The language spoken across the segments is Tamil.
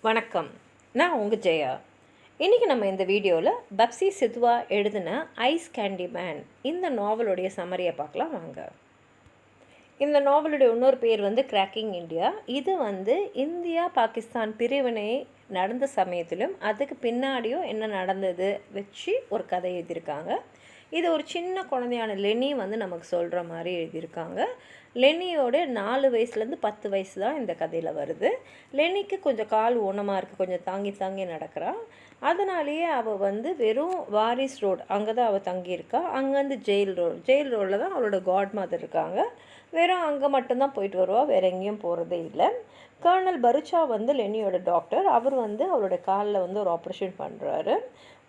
வணக்கம். நான் உங்கள் ஜெயா. இன்றைக்கி நம்ம இந்த வீடியோவில் பப்சி சித்வா எழுதின ஐஸ் கேண்டி மேன் இந்த நாவலுடைய சம்மரியை பார்க்கலாம் வாங்க. இந்த நாவலுடைய இன்னொரு பேர் கிராக்கிங் இந்தியா. இது இந்தியா பாகிஸ்தான் பிரிவினை நடந்த சமயத்திலும் அதுக்கு பின்னாடியும் என்ன நடந்தது வச்சு ஒரு கதை எழுதியிருக்காங்க. இது ஒரு சின்ன குழந்தையான லெனி நமக்கு சொல்கிற மாதிரி எழுதியிருக்காங்க. லெனியோட 4 வயசுலேருந்து 10 வயசு தான் இந்த கதையில் வருது. லெனிக்கு கொஞ்சம் கால் ஊனமாக இருக்குது, கொஞ்சம் தாங்கி தாங்கி நடக்கிறான். அதனாலேயே அவள் வெறும் வாரிஸ் ரோடு அங்கே தான் அவள் தங்கியிருக்கா. அங்கேருந்து ஜெயில் ரோடில் தான் அவளோட காட் மதர் இருக்காங்க. வெறும் அங்கே மட்டும்தான் போயிட்டு வருவாள், வேறு எங்கேயும் போகிறதே இல்லை. கர்னல் பருச்சா லெனியோட டாக்டர். அவர் அவளோட காலில் ஒரு ஆப்ரேஷன் பண்ணுறாரு.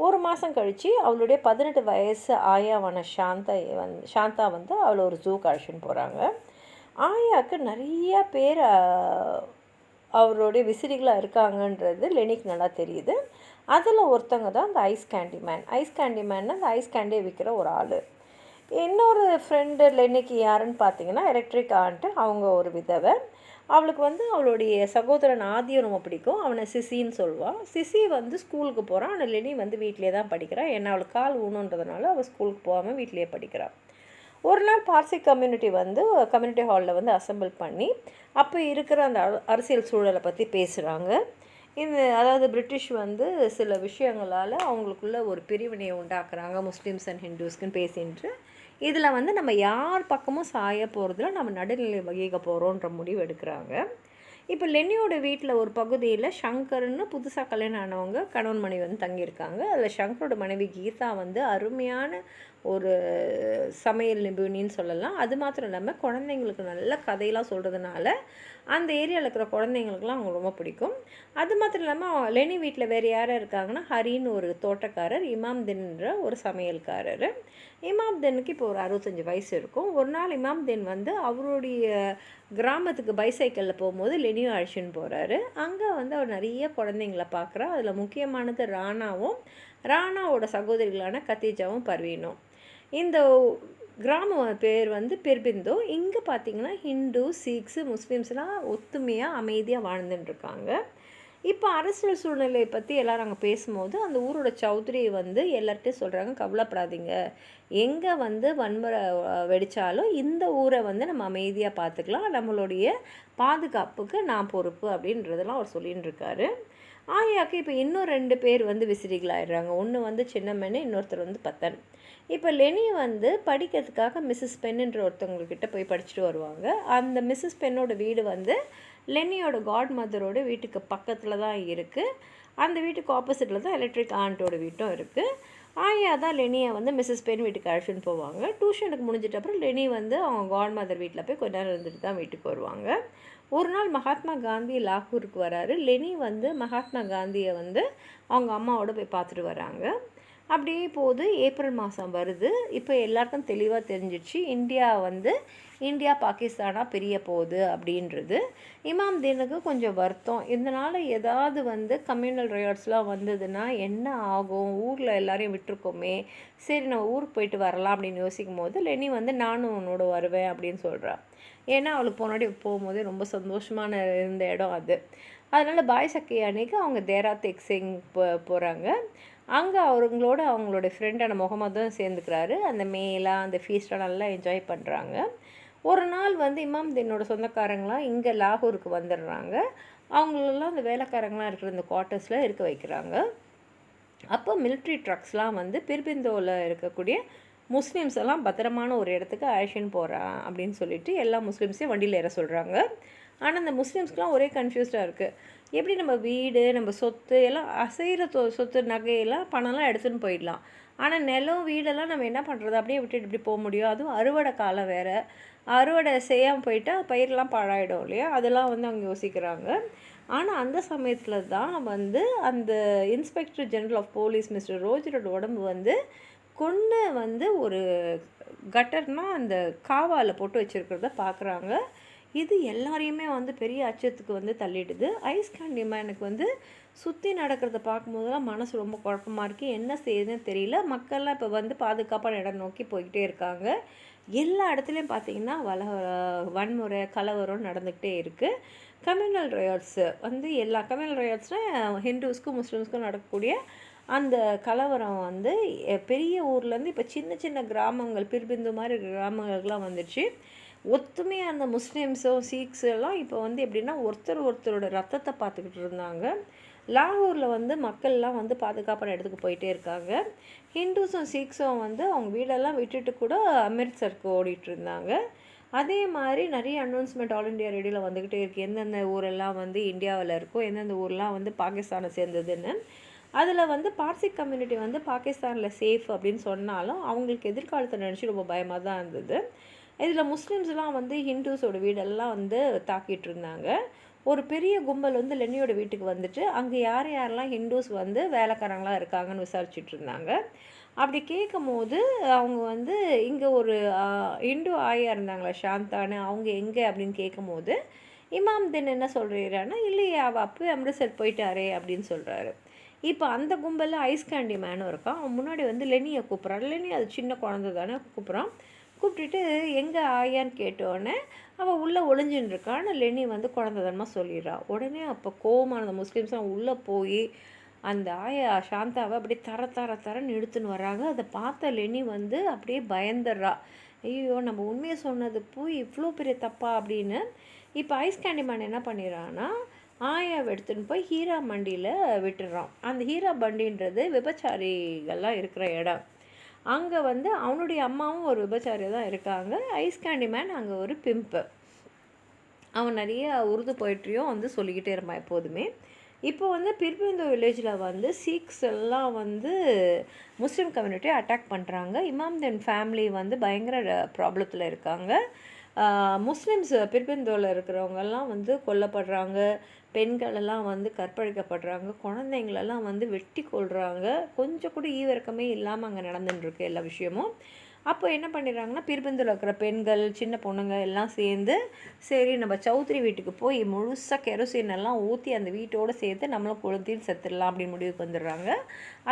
ஒரு மாதம் கழித்து அவளுடைய 18 வயசு ஆயாவான சாந்தா அவளை ஒரு ஜூக்கு அழைச்சின்னு போகிறாங்க. ஆயாவுக்கு நிறைய பேர் அவருடைய விசிறிகளாக இருக்காங்கன்றது லெனிக்கு நல்லா தெரியுது. அதில் ஒருத்தங்க தான் அந்த ஐஸ் கேண்டி மேன் அந்த ஐஸ் கேண்டியை விற்கிற ஒரு ஆள். இன்னொரு ஃப்ரெண்டு லெனிக்கு யாருன்னு பார்த்தீங்கன்னா எலக்ட்ரிக் ஆண்ட்டு. அவங்க ஒரு விதவை. அவளுக்கு அவளுடைய சகோதரன் ஆதியை ரொம்ப பிடிக்கும். அவனை சிசின்னு சொல்லுவாள். சிசி ஸ்கூலுக்கு போகிறான். ஆனால் லெனி வீட்டிலே தான் படிக்கிறாள். ஏன்னா அவளுக்கு கால் ஊனுன்றதுனால அவள் ஸ்கூலுக்கு போகாமல் வீட்டிலேயே படிக்கிறாள். ஒரு நாள் பார்சி கம்யூனிட்டி கம்யூனிட்டி ஹாலில் அசெம்பிள் பண்ணி அப்போ இருக்கிற அந்த அரசியல் சூழலை பற்றி பேசுகிறாங்க. அதாவது பிரிட்டிஷ் சில விஷயங்களால் அவங்களுக்குள்ள ஒரு பிரிவினையை உண்டாக்குறாங்க, முஸ்லீம்ஸ் அண்ட் ஹிந்துஸ்க்குன்னு பேசின்ட்டு. இதில் நம்ம யார் பக்கமும் சாய போகிறதுல நம்ம நடுநிலை வகிக்க போகிறோன்ற முடிவு எடுக்கிறாங்க. இப்போ லெனியோட வீட்டில் ஒரு பகுதியில் ஷங்கர்னு புதுசாக கல்யாணம் ஆனவங்க கணவன் மனைவி தங்கியிருக்காங்க. அதில் ஷங்கரோட மனைவி கீதா அருமையான ஒரு சமையல் நிபுணின்னு சொல்லலாம். அது மாத்திரம் இல்லாமல் குழந்தைங்களுக்கு நல்ல கதையெல்லாம் சொல்கிறதுனால அந்த ஏரியாவில் இருக்கிற குழந்தைங்களுக்குலாம் அவங்க ரொம்ப பிடிக்கும். அது மாத்திரம் இல்லாமல் லெனி வீட்டில் வேறு யாராக இருக்காங்கன்னா ஹரின்னு ஒரு தோட்டக்காரர், இமாம்தீன்ற ஒரு சமையல்காரர். இமாம்தீனுக்கு இப்போ ஒரு 65 வயசு இருக்கும். ஒரு நாள் இமாம்தீன் அவருடைய கிராமத்துக்கு பைசைக்கிளில் போகும்போது லெனியும் அழைச்சின்னு போகிறாரு. அங்கே அவர் நிறைய குழந்தைங்கள பார்க்குறா. அதில் முக்கியமானது ராணாவோட சகோதரிகளான கத்தீஜாவும் பர்வீனும். இந்த கிராமம் பேர் பிர்பிந்தோ. இங்கே பார்த்திங்கன்னா ஹிந்து, சீக்ஸு, முஸ்லீம்ஸ்லாம் ஒத்துமையாக அமைதியாக வாழ்ந்துட்டுருக்காங்க. இப்போ அரசியல் சூழ்நிலையை பற்றி எல்லோரும் அங்கே பேசும்போது அந்த ஊரோட சௌத்ரி எல்லார்ட்டையும் சொல்கிறாங்க, கவலைப்படாதீங்க, எங்கே வன்முறை வெடித்தாலும் இந்த ஊரை நம்ம அமைதியாக பார்த்துக்கலாம், நம்மளுடைய பாதுகாப்புக்கு நான் பொறுப்பு அப்படின்றதெல்லாம் அவர் சொல்லின்னு இருக்காரு. ஆயாவுக்கு இப்போ இன்னும் 2 பேர் விசிறிகளாகிடுறாங்க. ஒன்று சின்னம்மன்னு, இன்னொருத்தர் பத்தன். இப்போ லெனி படிக்கிறதுக்காக மிஸ்ஸஸ் பென்னுன்ற ஒருத்தவங்கக்கிட்ட போய் படிச்சுட்டு வருவாங்க. அந்த மிஸ்ஸஸ் பென்னோட வீடு லெனியோட காட் மதரோட வீட்டுக்கு பக்கத்தில் தான் இருக்குது. அந்த வீட்டுக்கு ஆப்போசிட்டில் தான் எலக்ட்ரிக் ஆண்ட்டோட வீட்டும் இருக்குது. ஆயா தான் லெனியை மிஸ்ஸஸ் பென் வீட்டுக்கு அழைச்சின்னு போவாங்க. டியூஷனுக்கு முடிஞ்சிட்ட அப்புறம் லெனி அவங்க காட் மதர் வீட்டில் போய் கொஞ்ச நேரம் இருந்துட்டு தான் வீட்டுக்கு வருவாங்க. ஒரு நாள் மகாத்மா காந்தி லாகூருக்கு வராரு. லெனி மகாத்மா காந்தியை அவங்க அம்மாவோட போய் பார்த்துட்டு வராங்க. அப்படியே போது ஏப்ரல் மாதம் வருது. இப்போ எல்லாருக்கும் தெளிவாக தெரிஞ்சிடுச்சு இந்தியா பாகிஸ்தானாக பிரிய போகுது அப்படின்றது. இமாம்தீனுக்கு கொஞ்சம் வருத்தம். இதனால் ஏதாவது கம்யூனல் ரைட்ஸ்லாம் வந்ததுன்னா என்ன ஆகும், ஊரில் எல்லாரையும் விட்டுருக்கோமே, சரி நம்ம ஊருக்கு போயிட்டு வரலாம் அப்படின்னு யோசிக்கும் போது லெனி நானும் உன்னோட வருவேன் அப்படின்னு சொல்கிறான். ஏன்னா அவளுக்கு போனாடி போகும்போதே ரொம்ப சந்தோஷமான இருந்த இடம் அது. அதனால் பாய் சக்கி அன்னைக்கு அவங்க தேரா தெக்ஸிங் போகிறாங்க. அங்கே அவங்களோட ஃப்ரெண்டான முகமதும் சேர்ந்துக்கிறாரு. அந்த மேலாம் அந்த ஃபீஸ்டெலாம் நல்லா என்ஜாய் பண்ணுறாங்க. ஒரு நாள் இமாம்தீனோட சொந்தக்காரங்களாம் இங்கே லாகூருக்கு வந்துடுறாங்க. அவங்களெல்லாம் அந்த வேலைக்காரங்களாம் இருக்கிற இந்த குவார்ட்டர்ஸில் இருக்க வைக்கிறாங்க. அப்போ மிலிட்ரி ட்ரக்ஸ்லாம் பிர்பிந்தோவில் இருக்கக்கூடிய முஸ்லீம்ஸ் எல்லாம் பத்திரமான ஒரு இடத்துக்கு அழைச்சின்னு போகிறான் அப்படின்னு சொல்லிட்டு எல்லா முஸ்லீம்ஸையும் வண்டியில் ஏற சொல்கிறாங்க. ஆனால் அந்த முஸ்லீம்ஸ்க்கெலாம் ஒரே கன்ஃபியூஸ்டாக இருக்குது. எப்படி நம்ம வீடு, நம்ம சொத்து எல்லாம் அசைகிற சொத்து, நகையெல்லாம், பணம்லாம் எடுத்துன்னு போயிடலாம். ஆனால் நிலம், வீடெல்லாம் நம்ம என்ன பண்ணுறது, அப்படியே விட்டுட்டு இப்படி போக முடியும். அதுவும் அறுவடை காலம் வேறு. அறுவடை செய்யாமல் போயிட்டால் பயிரெலாம் பாழாயிடும் இல்லையா, அதெல்லாம் அவங்க யோசிக்கிறாங்க. ஆனால் அந்த சமயத்தில் தான் அந்த inspector general of police mister ரோஜரோட உடம்பு கொன்று ஒரு கட்டர்னால் அந்த காவாவில் போட்டு வச்சுருக்கிறத பார்க்குறாங்க. இது எல்லாரையுமே பெரிய அச்சத்துக்கு தள்ளிடுது. ஐஸ் கேண்டி மேனுக்கு சுற்றி நடக்கிறத பார்க்கும்போதெல்லாம் மனசு ரொம்ப குழப்பமாக இருக்குது. என்ன செய்யுதுன்னு தெரியல. மக்கள்லாம் இப்போ பாதுகாப்பான இடம் நோக்கி போய்கிட்டே இருக்காங்க. எல்லா இடத்துலையும் பார்த்திங்கன்னா வன்முறை, கலவரம் நடந்துக்கிட்டே இருக்குது. கம்யூனல் ரயாட்ஸு வந்து எல்லா கம்யூனல் ரயாட்ஸ்னால் ஹிந்துஸ்க்கும் முஸ்லீம்ஸ்க்கும் நடக்கக்கூடிய அந்த கலவரம் வந்து பெரிய ஊர்லேருந்து இப்போ சின்ன சின்ன கிராமங்கள் பிர்பிந்து மாதிரி கிராமங்களுக்கெலாம் வந்துடுச்சு. ஒத்துமையாக அந்த முஸ்லீம்ஸோ சீக்ஸ் எல்லாம் இப்போ வந்து எப்படின்னா ஒருத்தரோட ரத்தத்தை பார்த்துக்கிட்டு இருந்தாங்க. லாகூரில் வந்து மக்கள்லாம் வந்து பாதுகாப்பான இடத்துக்கு போயிட்டே இருக்காங்க. ஹிந்துஸும் சீக்ஸும் வந்து அவங்க வீடெல்லாம் விட்டுட்டு கூட அமிர்த்சருக்கு ஓடிட்டு இருந்தாங்க. அதே மாதிரி நிறைய அனௌன்ஸ்மெண்ட் ஆல் இண்டியா ரேடியோவில் வந்துக்கிட்டே இருக்குது, எந்தெந்த ஊரெல்லாம் வந்து இந்தியாவில் இருக்கோ, எந்தெந்த ஊரெலாம் வந்து பாகிஸ்தானை சேர்ந்ததுன்னு. அதில் வந்து பார்சி கம்யூனிட்டி வந்து பாகிஸ்தானில் சேஃப் அப்படின்னு சொன்னாலும் அவங்களுக்கு எதிர்காலத்தை நினச்சி ரொம்ப பயமாக தான் இருந்தது. இதில் முஸ்லீம்ஸ்லாம் வந்து ஹிந்துஸோட வீடெல்லாம் வந்து தாக்கிட்டு இருந்தாங்க. ஒரு பெரிய கும்பல் வந்து லெனியோட வீட்டுக்கு வந்துட்டு அங்கே யாரெல்லாம் ஹிந்துஸ் வந்து வேலைக்காரங்களாக இருக்காங்கன்னு விசாரிச்சுட்டு இருந்தாங்க. அப்படி கேட்கும் போது அவங்க வந்து இங்கே ஒரு ஹிந்து ஆயா இருந்தாங்களா சாந்தான்னு, அவங்க எங்கே அப்படின்னு கேட்கும் போது இமாம் தின் என்ன சொல்கிறாருன்னா, இல்லையே அவள் அப்போவே அமிர்த்சர் போயிட்டாரே அப்படின்னு சொல்கிறாரு. இப்போ அந்த கும்பலில் ஐஸ் கேண்டி மேனும் இருக்கான். அவன் முன்னாடி வந்து லெனியை கூப்பிட்றான். லெனி அது சின்ன குழந்தை தானே, கூப்பிட்றான். கூப்பிட்டுட்டு எங்கே ஆயான்னு கேட்டோடனே அவள் உள்ளே ஒளிஞ்சின்னு இருக்கான்னு லெனி வந்து குழந்தைதனமாக சொல்லிடுறான். உடனே அப்போ கோவமான முஸ்லீம்ஸ்லாம் உள்ளே போய் அந்த ஆயா சாந்தாவை அப்படியே தரன்னு இழுத்துன்னு வராங்க. அதை பார்த்த லெனி வந்து அப்படியே பயந்துடுறா. ஐயோ, நம்ம உண்மையை சொன்னது போய் இவ்வளோ பெரிய தப்பா அப்படின்னு. இப்போ ஐஸ் கேண்டி மேன் என்ன பண்ணிடுறான்னா, ஆயாவை எடுத்துன்னு போய் ஹீரா மண்டியில் விட்டுடுறான். அந்த ஹீரா மண்டின்றது விபச்சாரிகள்லாம் இருக்கிற இடம். அங்கே வந்து அவனுடைய அம்மாவும் ஒரு விபச்சாரி தான் இருக்காங்க. ஐஸ் கேண்டி மேன் அங்கே ஒரு பிம்பு. அவன் நிறைய உருது போயிட்ரியும் வந்து சொல்லிக்கிட்டே இருப்பான் எப்போதுமே. இப்போ வந்து பிர்பிந்து வில்லேஜில் வந்து சீக்ஸ் எல்லாம் வந்து முஸ்லீம் கம்யூனிட்டியை அட்டாக் பண்ணுறாங்க. இமாம் தின் ஃபேமிலி வந்து பயங்கர ப்ராப்ளத்தில் இருக்காங்க. முஸ்லீம்ஸ் பிர்பிந்தோவில் இருக்கிறவங்கெல்லாம் வந்து கொல்லப்படுறாங்க. பெண்களெல்லாம் வந்து கற்பழிக்கப்படுறாங்க. குழந்தைங்களெல்லாம் வந்து வெட்டி கொள்கிறாங்க. கொஞ்சம் கூட ஈவிரக்கமே இல்லாமல் அங்கே நடந்துட்டுருக்கு எல்லா விஷயமும். அப்போ என்ன பண்ணிடுறாங்கன்னா, பிர்பிந்தில் இருக்கிற பெண்கள் சின்ன பொண்ணுங்க எல்லாம் சேர்ந்து சரி நம்ம சௌத்ரி வீட்டுக்கு போய் முழுசாக கெரோசின் எல்லாம் ஊற்றி அந்த வீட்டோடு சேர்த்து நம்மளும் கொளுத்தின்னு செத்துடலாம் அப்படின்னு முடிவுக்கு வந்துடுறாங்க.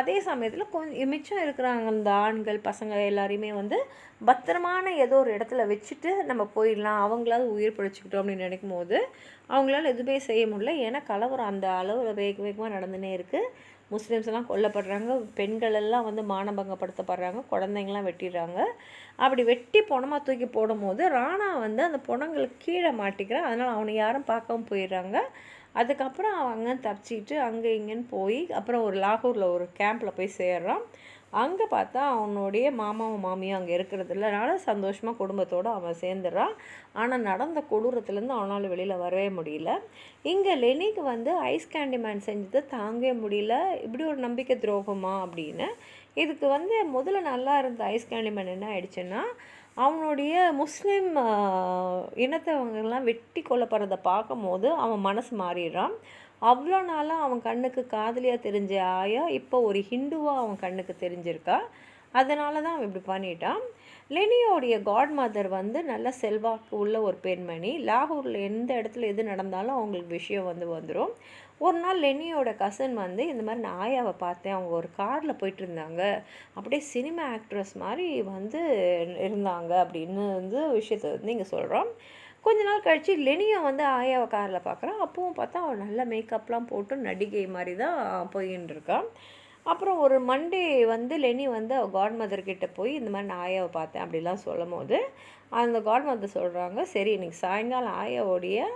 அதே சமயத்தில் கொஞ்சம் மிச்சம் இருக்கிறாங்க அந்த ஆண்கள் பசங்க எல்லாரையுமே வந்து பத்திரமான ஏதோ ஒரு இடத்துல வச்சுட்டு நம்ம போயிடலாம், அவங்களாவது உயிர் பிழைச்சிக்கிட்டோம் அப்படின்னு நினைக்கும் போது அவங்களால எதுவுமே செய்ய முடியல. ஏன்னா கலவரம் அந்த அளவில் வேகமாக நடந்துனே இருக்குது. முஸ்லீம்ஸ் எல்லாம் கொல்லப்படுறாங்க. பெண்கள் எல்லாம் வந்து மானபங்கப்படுத்தப்படுறாங்க. குழந்தைங்களாம் வெட்டிடுறாங்க. அப்படி வெட்டி பொணமாக தூக்கி போடும்போது ராணா வந்து அந்த பொணங்களுக்கு கீழே மாட்டிக்கிறான். அதனால் அவனை யாரும் பார்க்கவும் போயிடுறாங்க. அதுக்கப்புறம் அவன் அங்கே தப்பிச்சிட்டு அங்கே இங்கேன்னு போய் அப்புறம் ஒரு லாகூரில் ஒரு கேம்பில் போய் சேர்றான். அங்கே பார்த்தா அவனுடைய மாமாவும் மாமியும் அங்கே இருக்கிறதுனால சந்தோஷமாக குடும்பத்தோடு அவன் சேர்ந்துடுறான். ஆனால் நடந்த கொடூரத்துலேருந்து அவனால் வெளியில் வரவே முடியல. இங்கே லெனிக்கு வந்து ஐஸ் கேண்டி மேன் செஞ்சது தாங்கவே முடியல. இப்படி ஒரு நம்பிக்கை துரோகமா அப்படின்னு. இதுக்கு வந்து முதல்ல நல்லா இருந்த ஐஸ் கேண்டி மேன் என்ன ஆயிடுச்சுன்னா, அவனுடைய முஸ்லீம் இனத்தவங்கெல்லாம் வெட்டி கொல்லப்படுறதை பார்க்கும் போது அவன் மனசு மாறிடுறான். அவ்வளோ நாளாக அவன் கண்ணுக்கு காதலியாக தெரிஞ்ச ஆயா இப்போ ஒரு ஹிந்துவாக அவன் கண்ணுக்கு தெரிஞ்சிருக்கா. அதனால தான் அவன் இப்படி பண்ணிட்டான். லெனியோடைய காட் மதர் வந்து நல்ல செல்வாக்கு உள்ள ஒரு பெண்மணி. லாகூரில் எந்த இடத்துல எது நடந்தாலும் அவங்களுக்கு விஷயம் வந்துடும். ஒரு நாள் லெனியோட கசன் வந்து இந்த மாதிரி நான் ஆயாவை பார்த்தேன், அவங்க ஒரு காரில் போயிட்டு இருந்தாங்க, அப்படியே சினிமா ஆக்ட்ரஸ் மாதிரி வந்து இருந்தாங்க அப்படின்னு வந்து விஷயத்தை வந்து இங்கே சொல்கிறோம். கொஞ்ச நாள் கழித்து லெனியை வந்து ஆயாவை காரில் பார்க்குறான். அப்பவும் பார்த்தா அவள் நல்ல மேக்கப்லாம் போட்டு நடிகை மாதிரி தான் போயின்னு இருக்கான். அப்புறம் ஒரு மண்டே வந்து லெனி வந்து அவள் காட் மதர்கிட்ட போய் இந்த மாதிரி நான் ஆயாவை பார்த்தேன் அப்படிலாம் சொல்லும் போது அந்த காட் மதர் சொல்கிறாங்க, சரி இன்னைக்கு சாயங்காலம் ஆயாவோடைய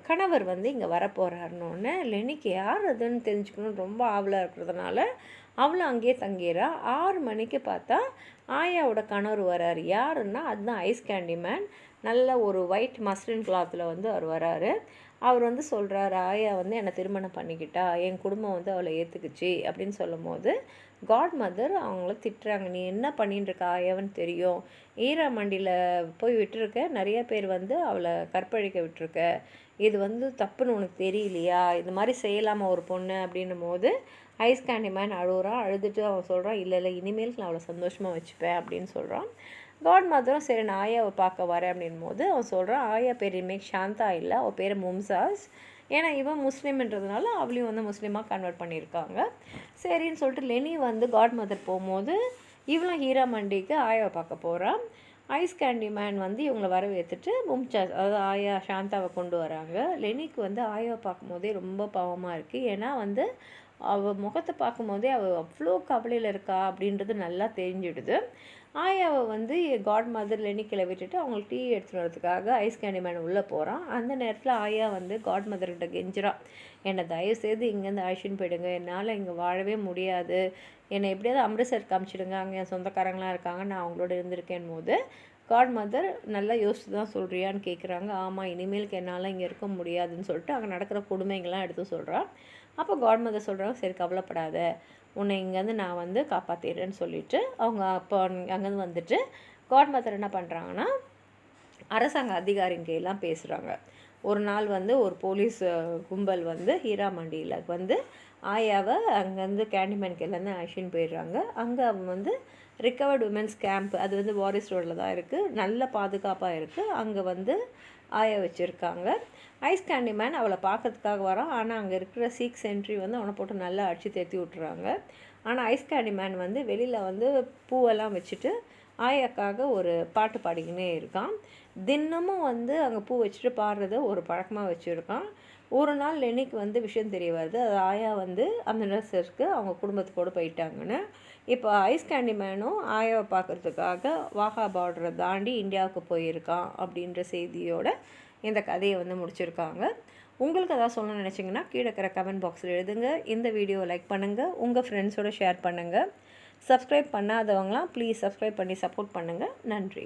கணவர் வந்து இங்கே வரப்போகிறாருன்னொன்னே லெனிக்கு யார் அதுன்னு தெரிஞ்சுக்கணுன்னு ரொம்ப ஆவலாக இருக்கிறதுனால அவளும் அங்கேயே தங்கிடுறா. 6 மணிக்கு பார்த்தா ஆயாவோட கணவர் வராரு. யாருன்னா அதுதான் ஐஸ் கேண்டி மேன். நல்ல ஒரு ஒயிட் மஸ்லின் கிளாத்தில் வந்து அவர் வராரு. அவர் வந்து சொல்கிறாரு, ஆயா வந்து என்னை திருமணம் பண்ணிக்கிட்டா, என் குடும்பம் வந்து அவளை ஏற்றுக்குச்சு அப்படின்னு சொல்லும் போது காட் மதர் அவங்கள திட்டுறாங்க. நீ என்ன பண்ணின்னு இருக்க ஆயாவன்னு தெரியும், ஈரா மண்டியில் போய் விட்டுருக்க, நிறைய பேர் வந்து அவளை கற்பழிக்க விட்டுருக்க, இது வந்து தப்புன்னு உனக்கு தெரியலையா, இது மாதிரி செய்யலாமா ஒரு பொண்ணு அப்படின்னும் போது ஐஸ் கேண்டி மேன் அழுகுறான். அழுதுட்டு அவன் சொல்கிறான், இல்லை இனிமேல் நான் அவளை சந்தோஷமாக வச்சுப்பேன் அப்படின்னு சொல்கிறான். காட் மதரும் சரி நான் ஆயாவை பார்க்க வரேன் அப்படின் போது அவன் சொல்கிறான், ஆயா பேர் இனிமேல் சாந்தா இல்லை, அவள் பேர் மும்சாஸ். ஏன்னா இவன் முஸ்லீம்ன்றதுனால அவளையும் வந்து முஸ்லீமாக கன்வெர்ட் பண்ணியிருக்காங்க. சரின்னு சொல்லிட்டு லெனி வந்து காட் மதர் போகும்போது இவளும் ஹீரா மண்டிக்கு ஆயாவை பார்க்க போகிறான். ஐஸ் கேண்டி மேன் வந்து இவங்கள வரவேற்றுட்டு மும்தாஸ் அதாவது ஆயா சாந்தாவை கொண்டு வராங்க. லெனிக்கு வந்து ஆயாவை பார்க்கும்போதே ரொம்ப பாவமாக இருக்குது. ஏன்னா வந்து அவள் முகத்தை பார்க்கும்போதே அவள் அவ்வளோ கவலையில் இருக்கா அப்படின்றது நல்லா தெரிஞ்சிடுது. ஆயாவை வந்து காட் மதர் லெனிக்கில் விட்டுட்டு அவங்களுக்கு டீ எடுத்துகிட்டு வரதுக்காக ஐஸ் கேண்டி மேன் உள்ளே போகிறான். அந்த நேரத்தில் ஆயா வந்து காட் மதர்கிட்ட கெஞ்சிரா, என்னை தயவுசெய்து இங்கேருந்து அழைச்சின்னு போயிடுங்க, என்னால் இங்கே வாழவே முடியாது, என்னை எப்படியாவது அம்ரிட்சர் காமிச்சிடுங்க, அங்கே என் சொந்தக்காரங்களாம் இருக்காங்க, நான் அவங்களோட இருந்திருக்கேன் போது காட் மதர் நல்லா யோசித்து தான் சொல்கிறியான்னு கேட்குறாங்க. ஆமாம், இனிமேலுக்கு என்னால் இங்கே இருக்க முடியாதுன்னு சொல்லிட்டு அங்கே நடக்கிற கொடுமைங்கள்லாம் எடுத்து சொல்கிறான். அப்போ காட் மதர் சொல்கிறாங்க, சரி கவலைப்படாத, உன்னை இங்கேருந்து நான் வந்து காப்பாற்றிடுறேன்னு சொல்லிவிட்டு அவங்க அப்போ அங்கேருந்து வந்துட்டு காட் மதர் என்ன பண்ணுறாங்கன்னா அரசாங்க அதிகாரிங்கெல்லாம் பேசுகிறாங்க. ஒரு நாள் வந்து ஒரு போலீஸ் கும்பல் வந்து ஹீரா மண்டியில் வந்து ஆயாவை அங்கேருந்து கேண்டிமேனுக்கு எல்லாமே அழைச்சின்னு போயிடுறாங்க. அங்கே அவன் வந்து ரிகவர்டு உமன்ஸ் கேம்ப், அது வந்து வாரிஸ் ரோடில் தான் இருக்குது, நல்ல பாதுகாப்பாக இருக்குது. அங்கே வந்து ஆயா வச்சுருக்காங்க. ஐஸ் கேண்டி மேன் அவளை பார்க்கறதுக்காக வரான். ஆனால் அங்கே இருக்கிற சீக் சென்ட்ரி வந்து அவனை போட்டு நல்லா அடித்து தேத்தி விட்டுறாங்க. ஆனால் ஐஸ் கேண்டி மேன் வந்து வெளியில் வந்து பூவெல்லாம் வச்சுட்டு ஆயாக்காக ஒரு பாட்டு பாடிக்கினே இருக்கான். தினமும் வந்து அங்கே பூ வச்சுட்டு பாடுறத ஒரு பழக்கமாக வச்சுருக்கான். ஒரு நாள் லெனிக்கு வந்து விஷயம் தெரிய வருது, அது ஆயா வந்து அந்த நர்ஸருக்கு அவங்க குடும்பத்துக்கூட போயிட்டாங்கன்னு. இப்போ ஐஸ் கேண்டி மேனும் ஆயாவை பார்க்குறதுக்காக வாகா பார்டரை தாண்டி இந்தியாவுக்கு போயிருக்கான் அப்படின்ற செய்தியோட இந்த கதையை வந்து முடிச்சிருக்காங்க. உங்களுக்கு எதாவது சொல்லணும்னு நினச்சிங்கன்னா கீழே இருக்கிற கமெண்ட் பாக்ஸில் எழுதுங்க. இந்த வீடியோவை லைக் பண்ணுங்கள், உங்கள் ஃப்ரெண்ட்ஸோடு ஷேர் பண்ணுங்கள். சப்ஸ்கிரைப் பண்ணாதவங்களாம் ப்ளீஸ் சப்ஸ்கிரைப் பண்ணி சப்போர்ட் பண்ணுங்கள். நன்றி.